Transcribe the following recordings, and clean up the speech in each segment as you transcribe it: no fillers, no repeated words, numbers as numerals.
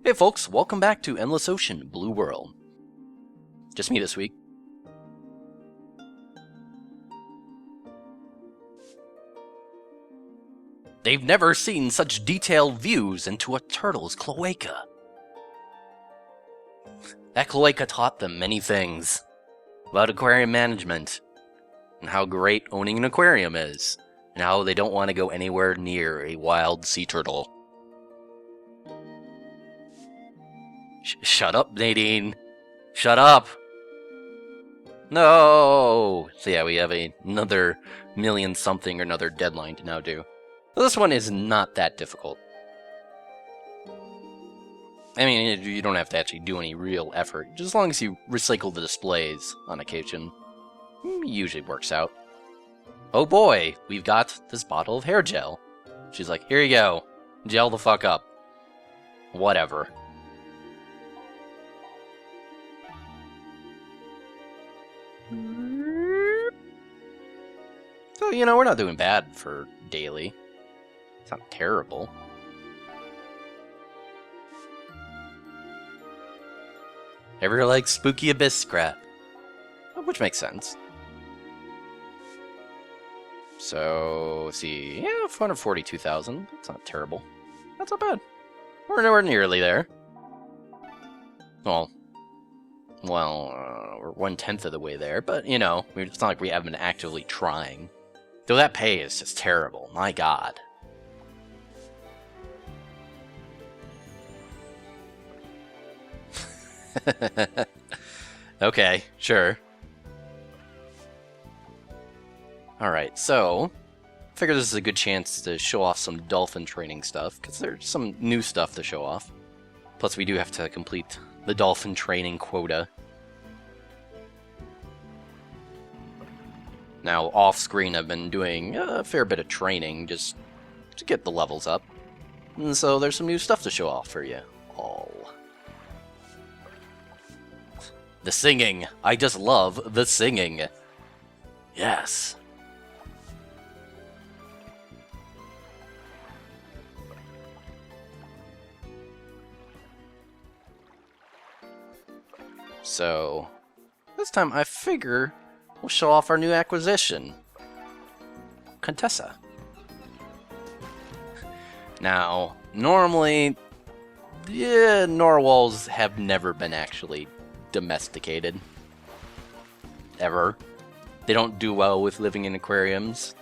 Hey folks, welcome back to Endless Ocean Blue World. Just me this week. They've never seen such detailed views into a turtle's cloaca. That cloaca taught them many things about aquarium management, and how great owning an aquarium is, and how they don't want to go anywhere near a wild sea turtle. Shut up, Nadine. Shut up. No. So yeah, we have another million something or another deadline to now do. Well, this one is not that difficult. I mean, you don't have to actually do any real effort. Just as long as you recycle the displays on occasion, it usually works out. Oh boy, we've got this bottle of hair gel. She's like, here you go. Gel the fuck up. Whatever. So, we're not doing bad for daily. It's not terrible. Ever like spooky abyss scrap? Which makes sense. So, let's see. Yeah, 442,000. That's not terrible. That's not bad. We're nearly there. Well, we're 1/10 of the way there, but, it's not like we haven't been actively trying. Though that pay is just terrible. My god. Okay, sure. Alright, so I figure this is a good chance to show off some dolphin training stuff, because there's some new stuff to show off. Plus we do have to complete the dolphin training quota. Now, off-screen I've been doing a fair bit of training just to get the levels up. And so there's some new stuff to show off for you all. The singing! I just love the singing! Yes! So, this time I figure we'll show off our new acquisition, Contessa. Now, normally, narwhals have never been actually domesticated. Ever. They don't do well with living in aquariums.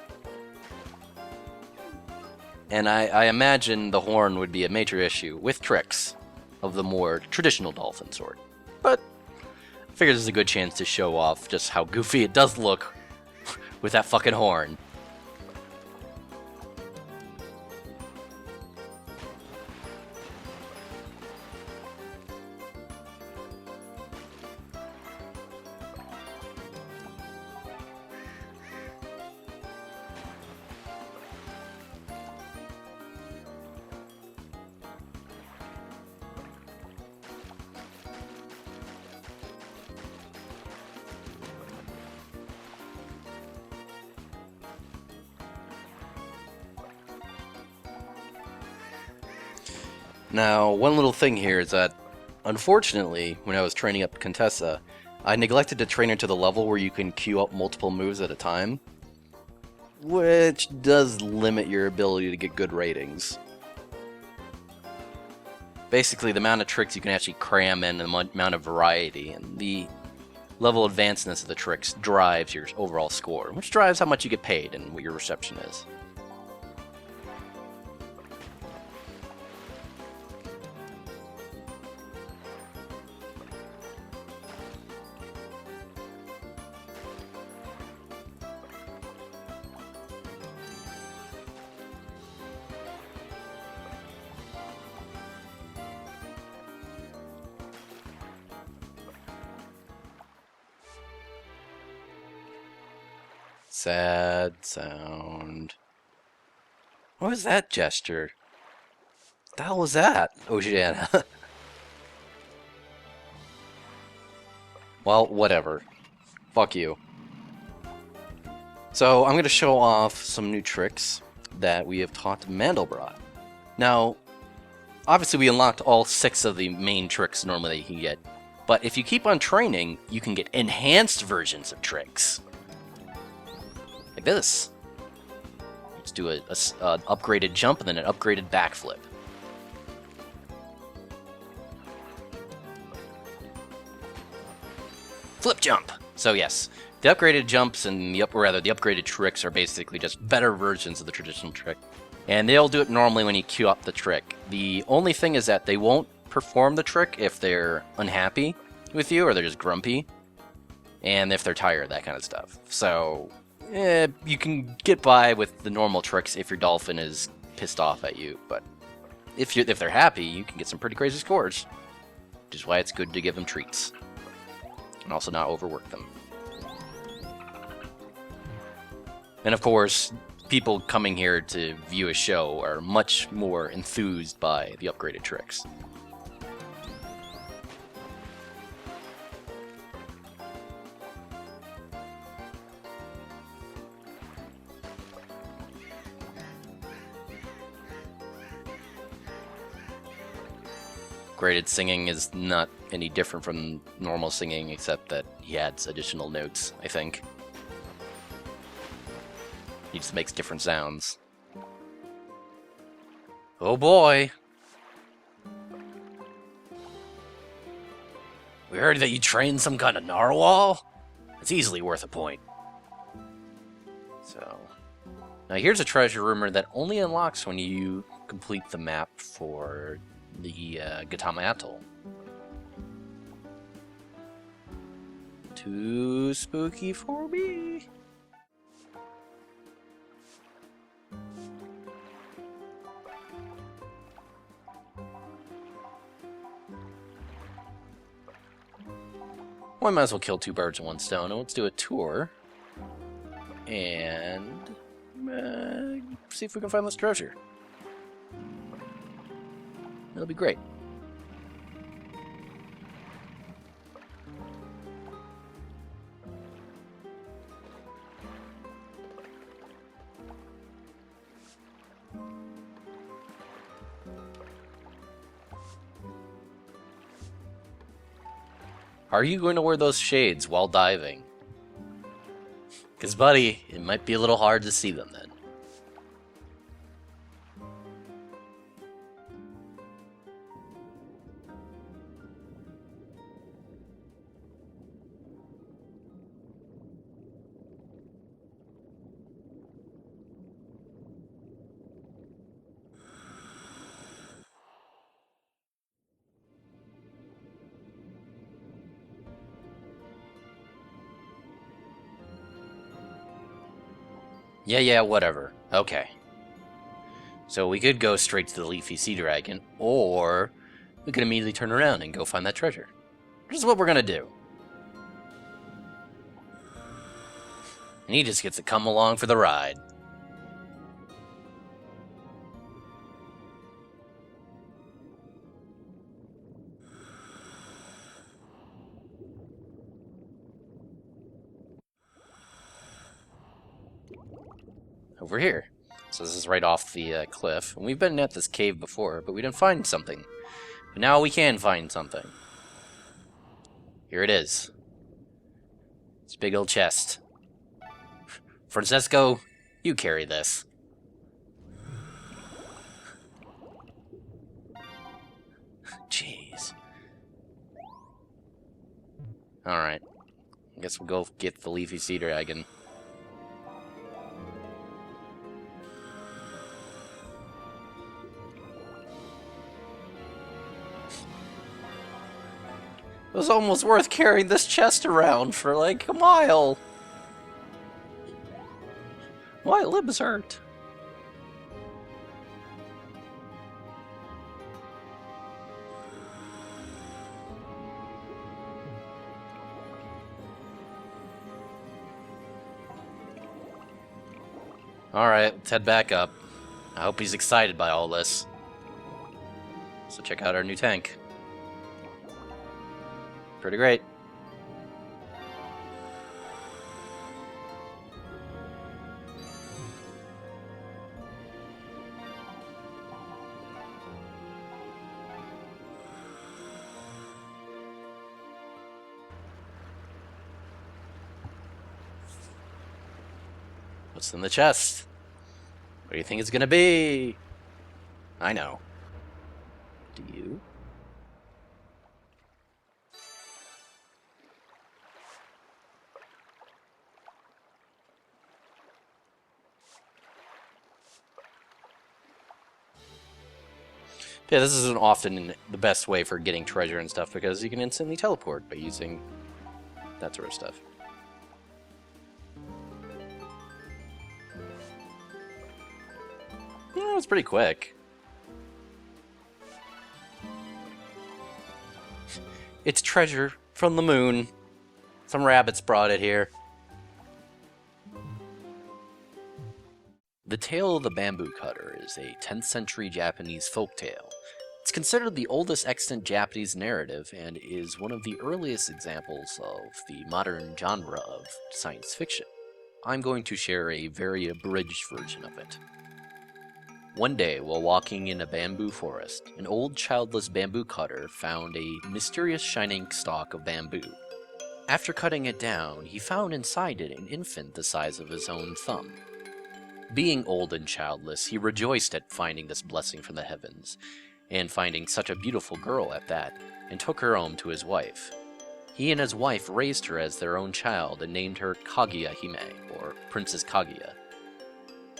And I imagine the horn would be a major issue with tricks of the more traditional dolphin sort. But I figure this is a good chance to show off just how goofy it does look with that fucking horn. Now, one little thing here is that, unfortunately, when I was training up Contessa, I neglected to train her to the level where you can queue up multiple moves at a time, which does limit your ability to get good ratings. Basically, the amount of tricks you can actually cram in, the amount of variety, and the level advancedness of the tricks drives your overall score, which drives how much you get paid and what your reception is. Sad sound. What was that gesture? What the hell was that, Oceana? Well, whatever. Fuck you. So, I'm going to show off some new tricks that we have taught Mandelbrot. Now, obviously we unlocked all 6 of the main tricks normally that you can get. But if you keep on training, you can get enhanced versions of tricks. Like this. Let's do an upgraded jump and then an upgraded backflip. Flip jump! So yes, the upgraded jumps and the upgraded tricks are basically just better versions of the traditional trick. And they'll do it normally when you queue up the trick. The only thing is that they won't perform the trick if they're unhappy with you or they're just grumpy. And if they're tired, that kind of stuff. So, you can get by with the normal tricks if your dolphin is pissed off at you. But if they're happy, you can get some pretty crazy scores. Which is why it's good to give them treats. And also not overwork them. And of course, people coming here to view a show are much more enthused by the upgraded tricks. Upgraded singing is not any different from normal singing, except that he adds additional notes, I think. He just makes different sounds. Oh boy! We heard that you trained some kind of narwhal? It's easily worth a point. So... Now here's a treasure rumor that only unlocks when you complete the map for the Gautama Atoll. Too spooky for me. Well, I might as well kill 2 birds with 1 stone. And let's do a tour. And see if we can find this treasure. That'll be great. Are you going to wear those shades while diving? Because, buddy, it might be a little hard to see them then. Yeah, whatever. Okay. So we could go straight to the Leafy Sea Dragon, or we could immediately turn around and go find that treasure. This is what we're gonna do. And he just gets to come along for the ride. Over here. So this is right off the cliff. And we've been at this cave before, but we didn't find something. But now we can find something. Here it is. It's a big old chest. Francesco, you carry this. Jeez. Alright. I guess we'll go get the Leafy Sea Dragon. It was almost worth carrying this chest around for like a mile. My limbs hurt. Alright, let's head back up. I hope he's excited by all this. So check out our new tank. Pretty great. What's in the chest? What do you think it's gonna be? I know. Do you? Yeah, this isn't often the best way for getting treasure and stuff because you can instantly teleport by using that sort of stuff. Yeah, it's pretty quick. It's treasure from the moon. Some rabbits brought it here. The Tale of the Bamboo Cutter is a 10th century Japanese folktale. It's considered the oldest extant Japanese narrative and is one of the earliest examples of the modern genre of science fiction. I'm going to share a very abridged version of it. One day, while walking in a bamboo forest, an old childless bamboo cutter found a mysterious shining stalk of bamboo. After cutting it down, he found inside it an infant the size of his own thumb. Being old and childless, he rejoiced at finding this blessing from the heavens, and finding such a beautiful girl at that, and took her home to his wife. He and his wife raised her as their own child and named her Kaguya-Hime, or Princess Kaguya.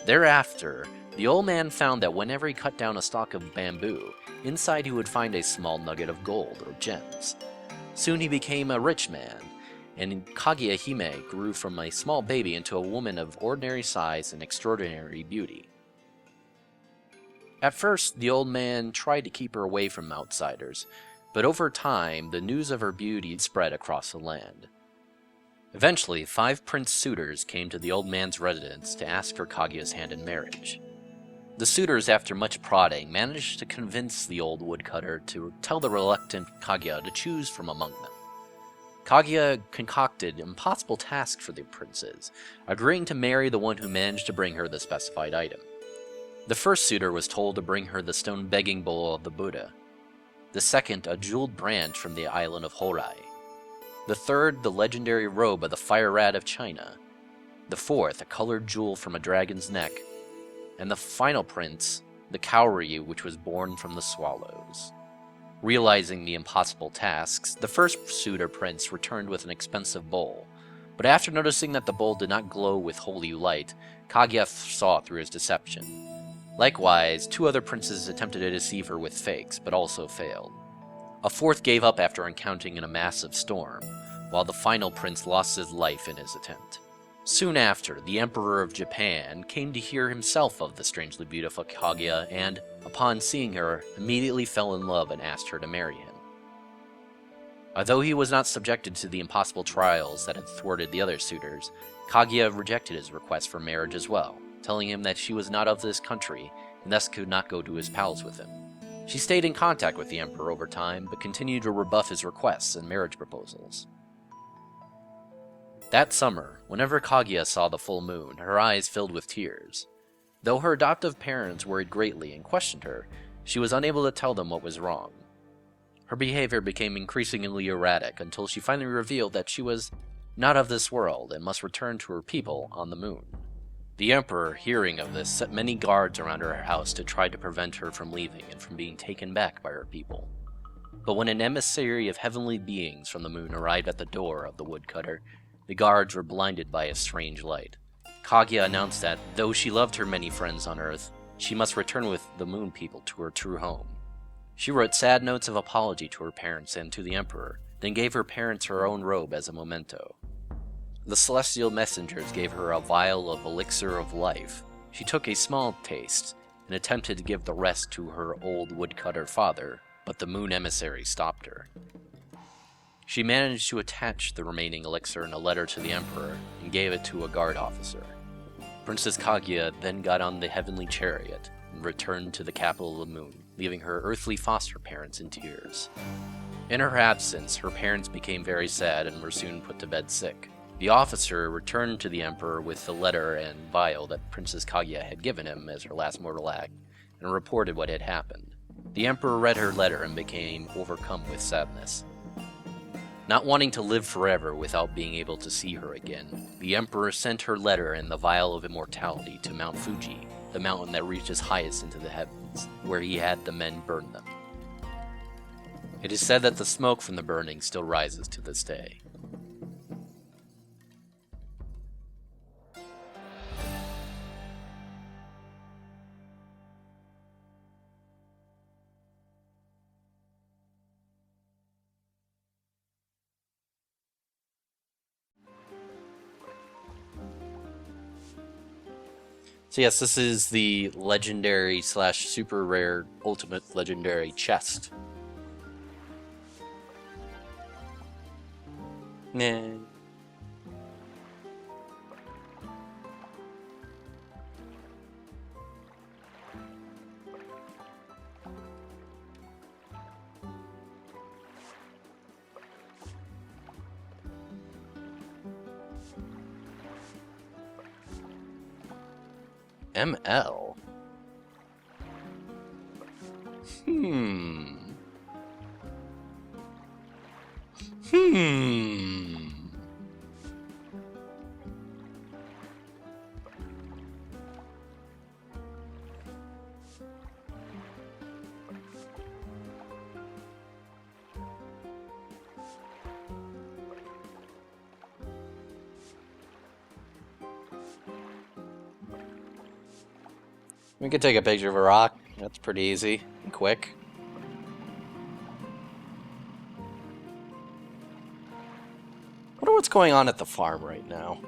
Thereafter, the old man found that whenever he cut down a stalk of bamboo, inside he would find a small nugget of gold or gems. Soon he became a rich man, and Kaguya-Hime grew from a small baby into a woman of ordinary size and extraordinary beauty. At first, the old man tried to keep her away from outsiders, but over time, the news of her beauty spread across the land. Eventually, 5 prince suitors came to the old man's residence to ask for Kaguya's hand in marriage. The suitors, after much prodding, managed to convince the old woodcutter to tell the reluctant Kaguya to choose from among them. Kaguya concocted impossible tasks for the princes, agreeing to marry the one who managed to bring her the specified item. The first suitor was told to bring her the stone begging bowl of the Buddha. The second, a jeweled branch from the island of Horai. The third, the legendary robe of the fire rat of China. The fourth, a colored jewel from a dragon's neck. And the final prince, the cowrie which was born from the swallows. Realizing the impossible tasks, the first suitor prince returned with an expensive bowl. But after noticing that the bowl did not glow with holy light, Kaguya saw through his deception. Likewise, 2 other princes attempted to deceive her with fakes, but also failed. A fourth gave up after encountering a massive storm, while the final prince lost his life in his attempt. Soon after, the Emperor of Japan came to hear himself of the strangely beautiful Kaguya and, upon seeing her, immediately fell in love and asked her to marry him. Although he was not subjected to the impossible trials that had thwarted the other suitors, Kaguya rejected his request for marriage as well, telling him that she was not of this country and thus could not go to his palace with him. She stayed in contact with the Emperor over time, but continued to rebuff his requests and marriage proposals. That summer, whenever Kaguya saw the full moon, her eyes filled with tears. Though her adoptive parents worried greatly and questioned her, she was unable to tell them what was wrong. Her behavior became increasingly erratic until she finally revealed that she was not of this world and must return to her people on the moon. The Emperor, hearing of this, set many guards around her house to try to prevent her from leaving and from being taken back by her people. But when an emissary of heavenly beings from the moon arrived at the door of the woodcutter, the guards were blinded by a strange light. Kaguya announced that, though she loved her many friends on Earth, she must return with the moon people to her true home. She wrote sad notes of apology to her parents and to the Emperor, then gave her parents her own robe as a memento. The celestial messengers gave her a vial of elixir of life. She took a small taste and attempted to give the rest to her old woodcutter father, but the moon emissary stopped her. She managed to attach the remaining elixir in a letter to the Emperor and gave it to a guard officer. Princess Kaguya then got on the heavenly chariot and returned to the capital of the moon, leaving her earthly foster parents in tears. In her absence, her parents became very sad and were soon put to bed sick. The officer returned to the Emperor with the letter and vial that Princess Kaguya had given him as her last mortal act, and reported what had happened. The Emperor read her letter and became overcome with sadness. Not wanting to live forever without being able to see her again, the Emperor sent her letter and the vial of immortality to Mount Fuji, the mountain that reaches highest into the heavens, where he had the men burn them. It is said that the smoke from the burning still rises to this day. So yes, this is the legendary / super rare ultimate legendary chest. Nah. ML? Hmm. We could take a picture of a rock. That's pretty easy and quick. Wonder what's going on at the farm right now.